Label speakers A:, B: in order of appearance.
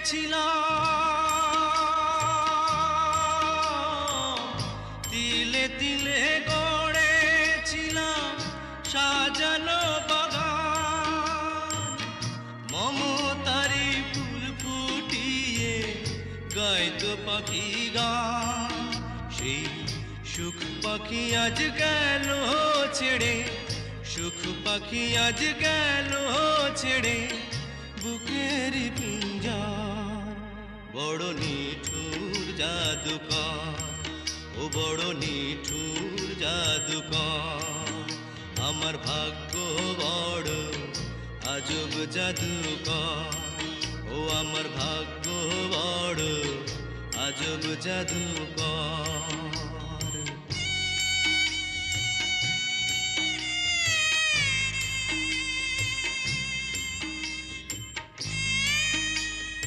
A: ছিলাম, তিলে তিলে গড়েছিলাম সাজানো বাগান। মমতারি ফুল ফুটিয়ে গাইতো পাখি গান। সেই সুখ পাখি আজ গেল ছেড়ে, সুখ পাখি আজ গেল ছেড়ে বুকের পিঞ্জার। বড় নিঠুর জাদুকর, ও বড় নিঠুর জাদুকর। আমার ভাগ্য বড় আজব জাদুকর, ও আমার ভাগ্য বড় আজব জাদুকর।